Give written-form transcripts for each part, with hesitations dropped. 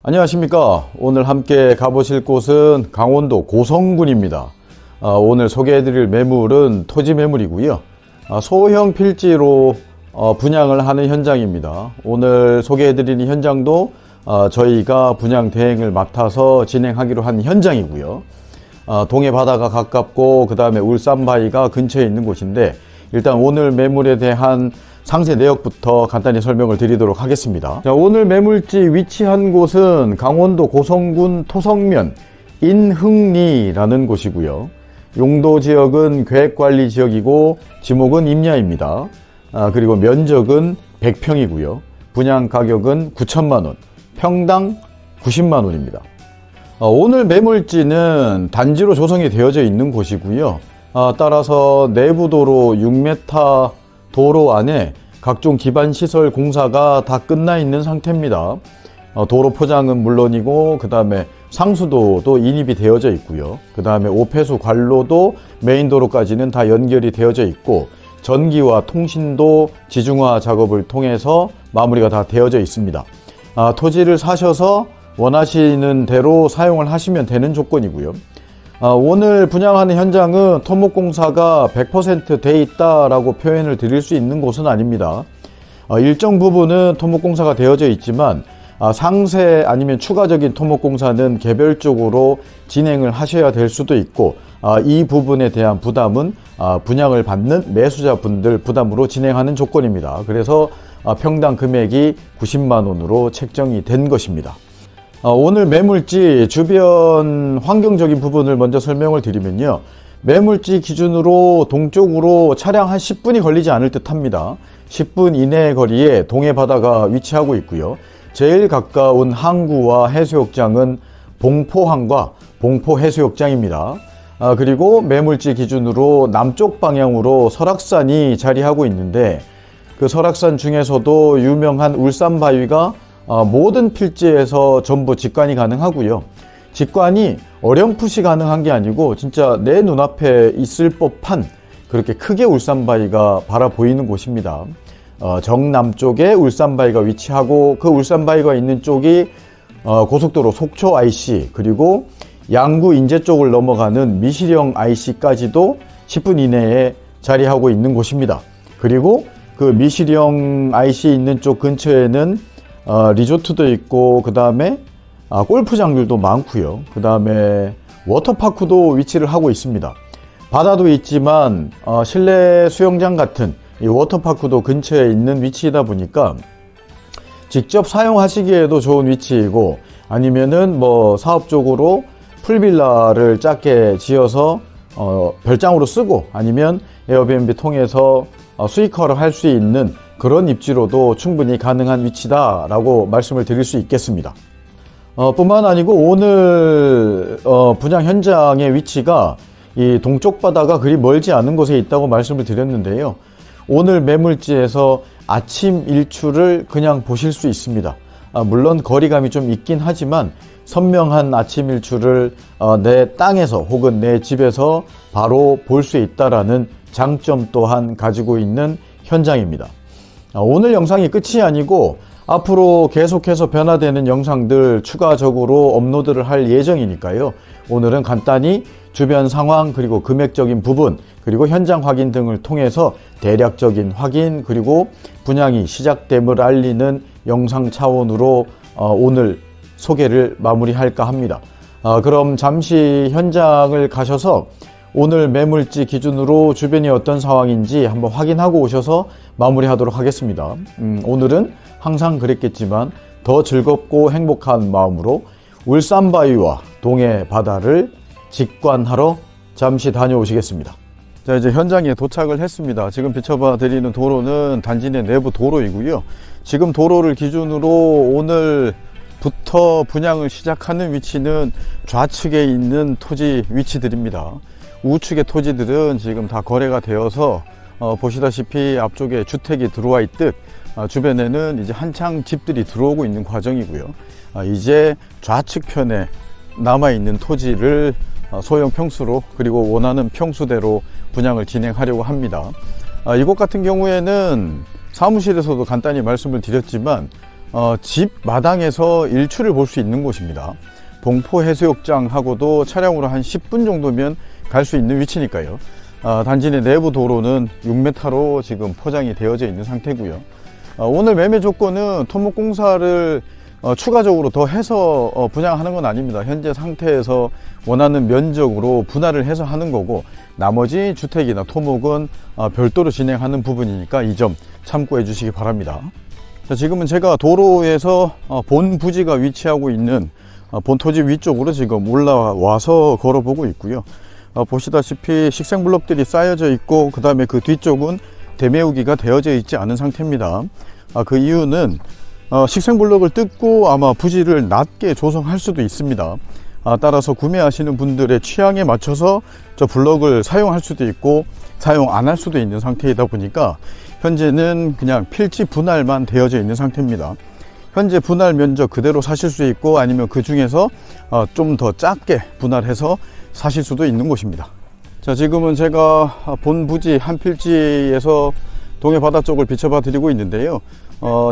안녕하십니까. 오늘 함께 가보실 곳은 강원도 고성군입니다. 오늘 소개해드릴 매물은 토지 매물이고요. 소형 필지로 분양을 하는 현장입니다. 오늘 소개해드리는 현장도 저희가 분양 대행을 맡아서 진행하기로 한 현장이고요. 동해 바다가 가깝고 그 다음에 울산바위가 근처에 있는 곳인데, 일단 오늘 매물에 대한 상세 내역부터 간단히 설명을 드리도록 하겠습니다. 자, 오늘 매물지 위치한 곳은 강원도 고성군 토성면 인흥리라는 곳이고요. 용도 지역은 계획관리 지역이고 지목은 임야입니다. 그리고 면적은 100평이고요. 분양 가격은 9천만원, 평당 90만원입니다. 오늘 매물지는 단지로 조성이 되어져 있는 곳이고요. 따라서 내부도로 6m 도로 안에 각종 기반시설 공사가 다 끝나 있는 상태입니다. 도로 포장은 물론이고 그 다음에 상수도도 인입이 되어져 있고요. 그 다음에 오폐수 관로도 메인도로까지는 다 연결이 되어져 있고, 전기와 통신도 지중화 작업을 통해서 마무리가 다 되어져 있습니다. 토지를 사셔서 원하시는 대로 사용을 하시면 되는 조건이고요. 오늘 분양하는 현장은 토목공사가 100% 돼 있다라고 표현을 드릴 수 있는 곳은 아닙니다. 일정 부분은 토목공사가 되어져 있지만 상세 아니면 추가적인 토목공사는 개별적으로 진행을 하셔야 될 수도 있고, 이 부분에 대한 부담은 분양을 받는 매수자분들 부담으로 진행하는 조건입니다. 그래서 평당 금액이 90만원으로 책정이 된 것입니다. 오늘 매물지 주변 환경적인 부분을 먼저 설명을 드리면요. 매물지 기준으로 동쪽으로 차량 한 10분이 걸리지 않을 듯 합니다. 10분 이내의 거리에 동해 바다가 위치하고 있고요. 제일 가까운 항구와 해수욕장은 봉포항과 봉포해수욕장입니다. 그리고 매물지 기준으로 남쪽 방향으로 설악산이 자리하고 있는데, 그 설악산 중에서도 유명한 울산바위가 모든 필지에서 전부 직관이 가능하고요. 직관이 어렴풋이 가능한 게 아니고 진짜 내 눈앞에 있을 법한 그렇게 크게 울산바위가 바라 보이는 곳입니다. 정남쪽에 울산바위가 위치하고, 그 울산바위가 있는 쪽이 고속도로 속초 IC, 그리고 양구 인제 쪽을 넘어가는 미시령 IC까지도 10분 이내에 자리하고 있는 곳입니다. 그리고 그 미시령 IC 있는 쪽 근처에는 리조트도 있고, 그 다음에 골프장들도 많고요. 그 다음에 워터파크도 위치를 하고 있습니다. 바다도 있지만 실내 수영장 같은 이 워터파크도 근처에 있는 위치이다 보니까 직접 사용하시기에도 좋은 위치이고, 아니면은 뭐 사업적으로 풀빌라를 작게 지어서 별장으로 쓰고, 아니면 에어비앤비 통해서 수익화를 할 수 있는 그런 입지로도 충분히 가능한 위치다라고 말씀을 드릴 수 있겠습니다. 뿐만 아니고 오늘 분양 현장의 위치가 이 동쪽 바다가 그리 멀지 않은 곳에 있다고 말씀을 드렸는데요. 오늘 매물지에서 아침 일출을 그냥 보실 수 있습니다. 물론 거리감이 좀 있긴 하지만 선명한 아침 일출을 내 땅에서 혹은 내 집에서 바로 볼 수 있다라는 장점 또한 가지고 있는 현장입니다. 오늘 영상이 끝이 아니고 앞으로 계속해서 변화되는 영상들 추가적으로 업로드를 할 예정이니까요. 오늘은 간단히 주변 상황, 그리고 금액적인 부분, 그리고 현장 확인 등을 통해서 대략적인 확인, 그리고 분양이 시작됨을 알리는 영상 차원으로 오늘 소개를 마무리할까 합니다. 그럼 잠시 현장을 가셔서 오늘 매물지 기준으로 주변이 어떤 상황인지 한번 확인하고 오셔서 마무리하도록 하겠습니다. 오늘은 항상 그랬겠지만 더 즐겁고 행복한 마음으로 울산바위와 동해 바다를 직관하러 잠시 다녀오시겠습니다. 자, 이제 현장에 도착을 했습니다. 지금 비춰봐 드리는 도로는 단지 내 내부 도로이고요. 지금 도로를 기준으로 오늘부터 분양을 시작하는 위치는 좌측에 있는 토지 위치들입니다. 우측의 토지들은 지금 다 거래가 되어서 보시다시피 앞쪽에 주택이 들어와 있듯 주변에는 이제 한창 집들이 들어오고 있는 과정이고요. 이제 좌측 편에 남아있는 토지를 소형 평수로, 그리고 원하는 평수대로 분양을 진행하려고 합니다. 이곳 같은 경우에는 사무실에서도 간단히 말씀을 드렸지만 집 마당에서 일출을 볼 수 있는 곳입니다. 봉포해수욕장하고도 차량으로 한 10분 정도면 갈 수 있는 위치니까요. 단지 내 내부 도로는 6m로 지금 포장이 되어져 있는 상태고요. 오늘 매매 조건은 토목공사를 추가적으로 더 해서 분양하는 건 아닙니다. 현재 상태에서 원하는 면적으로 분할을 해서 하는 거고, 나머지 주택이나 토목은 별도로 진행하는 부분이니까 이 점 참고해 주시기 바랍니다. 자, 지금은 제가 도로에서 본 부지가 위치하고 있는 본 토지 위쪽으로 지금 올라와서 걸어보고 있고요. 보시다시피 식생블럭들이 쌓여져 있고, 그 다음에 그 뒤쪽은 대매우기가 되어져 있지 않은 상태입니다. 그 이유는 식생블럭을 뜯고 아마 부지를 낮게 조성할 수도 있습니다. 따라서 구매하시는 분들의 취향에 맞춰서 저 블럭을 사용할 수도 있고 사용 안 할 수도 있는 상태이다 보니까 현재는 그냥 필지 분할만 되어져 있는 상태입니다. 현재 분할 면적 그대로 사실 수 있고, 아니면 그 중에서 좀 더 작게 분할해서 사실 수도 있는 곳입니다. 자, 지금은 제가 본 부지 한 필지에서 동해 바다 쪽을 비춰봐 드리고 있는데요.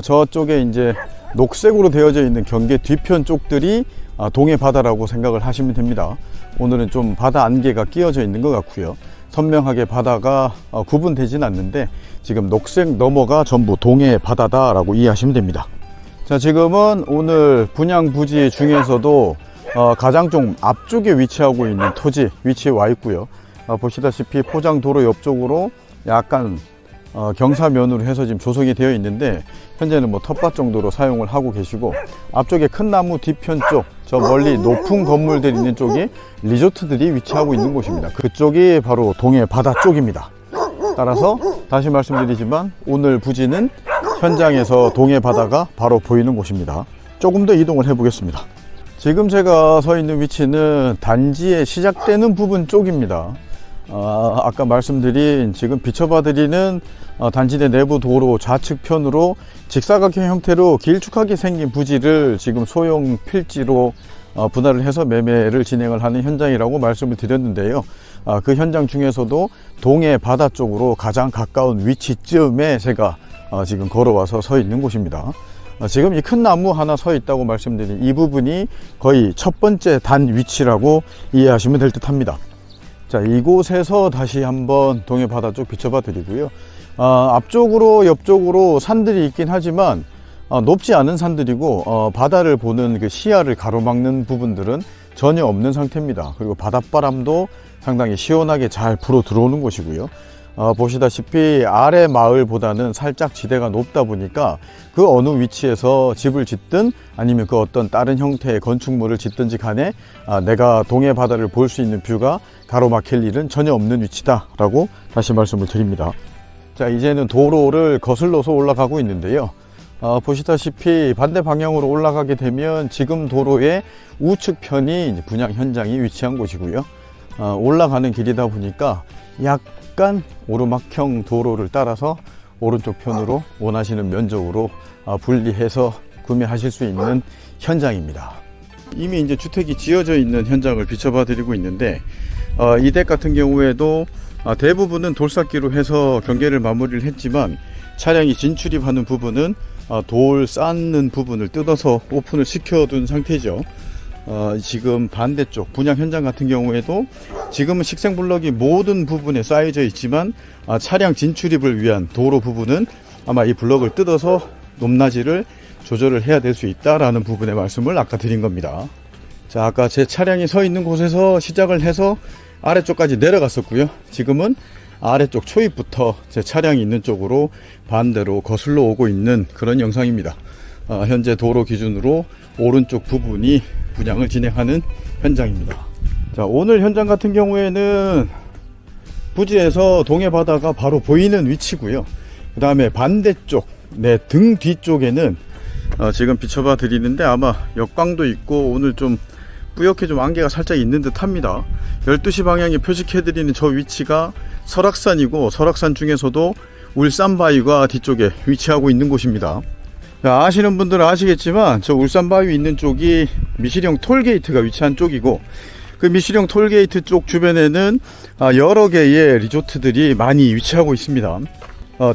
저쪽에 이제 녹색으로 되어져 있는 경계 뒤편 쪽들이 동해 바다라고 생각을 하시면 됩니다. 오늘은 좀 바다 안개가 끼어져 있는 것 같고요. 선명하게 바다가 구분되진 않는데 지금 녹색 너머가 전부 동해 바다다 라고 이해하시면 됩니다. 자, 지금은 오늘 분양 부지 중에서도 가장 좀 앞쪽에 위치하고 있는 토지 위치에 와 있고요. 보시다시피 포장도로 옆쪽으로 약간 경사면으로 해서 지금 조성이 되어 있는데, 현재는 뭐 텃밭 정도로 사용을 하고 계시고, 앞쪽에 큰 나무 뒤편 쪽, 저 멀리 높은 건물들 있는 쪽이 리조트들이 위치하고 있는 곳입니다. 그쪽이 바로 동해 바다 쪽입니다. 따라서 다시 말씀드리지만 오늘 부지는 현장에서 동해 바다가 바로 보이는 곳입니다. 조금 더 이동을 해 보겠습니다. 지금 제가 서 있는 위치는 단지의 시작되는 부분 쪽입니다. 아까 말씀드린 지금 비춰봐 드리는 단지 내 내부 도로 좌측편으로 직사각형 형태로 길쭉하게 생긴 부지를 지금 소형 필지로 분할을 해서 매매를 진행을 하는 현장이라고 말씀을 드렸는데요. 그 현장 중에서도 동해 바다 쪽으로 가장 가까운 위치쯤에 제가 지금 걸어와서 서 있는 곳입니다. 지금 이 큰 나무 하나 서 있다고 말씀드린 이 부분이 거의 첫 번째 단 위치라고 이해하시면 될 듯 합니다. 자, 이곳에서 다시 한번 동해 바다 쪽 비춰봐 드리고요. 앞쪽으로 옆쪽으로 산들이 있긴 하지만 높지 않은 산들이고, 바다를 보는 그 시야를 가로막는 부분들은 전혀 없는 상태입니다. 그리고 바닷바람도 상당히 시원하게 잘 불어 들어오는 곳이고요. 보시다시피 아래 마을보다는 살짝 지대가 높다 보니까 그 어느 위치에서 집을 짓든 아니면 그 어떤 다른 형태의 건축물을 짓든지 간에 내가 동해 바다를 볼 수 있는 뷰가 가로막힐 일은 전혀 없는 위치다 라고 다시 말씀을 드립니다. 자, 이제는 도로를 거슬러서 올라가고 있는데요. 보시다시피 반대 방향으로 올라가게 되면 지금 도로의 우측편이 분양 현장이 위치한 곳이고요. 올라가는 길이다 보니까 약간 오르막형 도로를 따라서 오른쪽 편으로 원하시는 면적으로 분리해서 구매하실 수 있는 현장입니다. 이미 이제 주택이 지어져 있는 현장을 비춰봐 드리고 있는데, 이 댁 같은 경우에도 대부분은 돌쌓기로 해서 경계를 마무리를 했지만, 차량이 진출입하는 부분은 돌 쌓는 부분을 뜯어서 오픈을 시켜둔 상태죠. 지금 반대쪽 분양 현장 같은 경우에도 지금은 식생블럭이 모든 부분에 쌓여져 있지만, 차량 진출입을 위한 도로 부분은 아마 이 블럭을 뜯어서 높낮이를 조절을 해야 될 수 있다라는 부분의 말씀을 아까 드린 겁니다. 자, 아까 제 차량이 서 있는 곳에서 시작을 해서 아래쪽까지 내려갔었고요. 지금은 아래쪽 초입부터 제 차량이 있는 쪽으로 반대로 거슬러 오고 있는 그런 영상입니다. 현재 도로 기준으로 오른쪽 부분이 분양을 진행하는 현장입니다. 자, 오늘 현장 같은 경우에는 부지에서 동해 바다가 바로 보이는 위치고요. 그 다음에 반대쪽 내 등 뒤쪽에는 지금 비춰봐 드리는데 아마 역광도 있고 오늘 좀 뿌옇게 좀 안개가 살짝 있는 듯 합니다. 12시 방향에 표식해 드리는 저 위치가 설악산이고, 설악산 중에서도 울산바위가 뒤쪽에 위치하고 있는 곳입니다. 자, 아시는 분들은 아시겠지만 저 울산바위 있는 쪽이 미실형 톨게이트가 위치한 쪽이고, 그 미실형 톨게이트 쪽 주변에는 여러 개의 리조트들이 많이 위치하고 있습니다.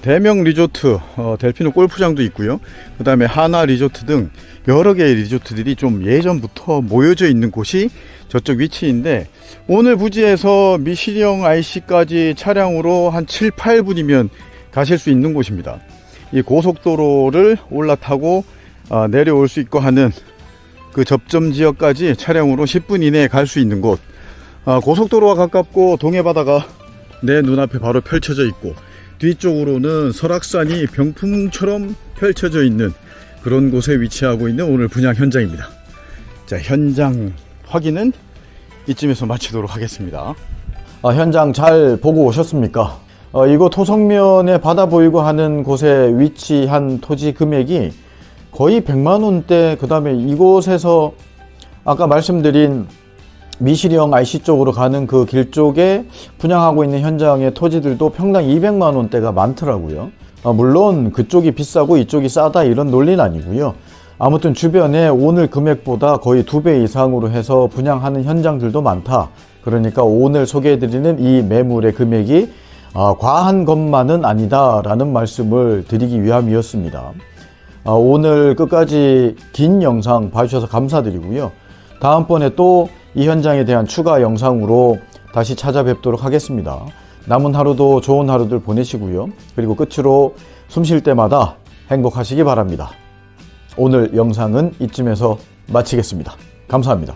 대명 리조트, 델피노 골프장도 있고요. 그 다음에 하나 리조트 등 여러 개의 리조트들이 좀 예전부터 모여져 있는 곳이 저쪽 위치인데, 오늘 부지에서 미시령 IC까지 차량으로 한 7, 8분이면 가실 수 있는 곳입니다. 이 고속도로를 올라타고 내려올 수 있고 하는 그 접점 지역까지 차량으로 10분 이내에 갈 수 있는 곳. 고속도로와 가깝고 동해바다가 내 눈앞에 바로 펼쳐져 있고, 뒤쪽으로는 설악산이 병풍처럼 펼쳐져 있는 그런 곳에 위치하고 있는 오늘 분양 현장입니다. 자, 현장 확인은 이쯤에서 마치도록 하겠습니다. 현장 잘 보고 오셨습니까? 이곳 토성면에 바다 보이고 하는 곳에 위치한 토지 금액이 거의 100만원대, 그 다음에 이곳에서 아까 말씀드린 미시령 IC 쪽으로 가는 그 길 쪽에 분양하고 있는 현장의 토지들도 평당 200만원대가 많더라고요. 물론 그쪽이 비싸고 이쪽이 싸다 이런 논리는 아니고요. 아무튼 주변에 오늘 금액보다 거의 2배 이상으로 해서 분양하는 현장들도 많다. 그러니까 오늘 소개해드리는 이 매물의 금액이 과한 것만은 아니다 라는 말씀을 드리기 위함이었습니다. 오늘 끝까지 긴 영상 봐주셔서 감사드리고요. 다음번에 또 이 현장에 대한 추가 영상으로 다시 찾아뵙도록 하겠습니다. 남은 하루도 좋은 하루들 보내시고요. 그리고 끝으로 숨 쉴 때마다 행복하시기 바랍니다. 오늘 영상은 이쯤에서 마치겠습니다. 감사합니다.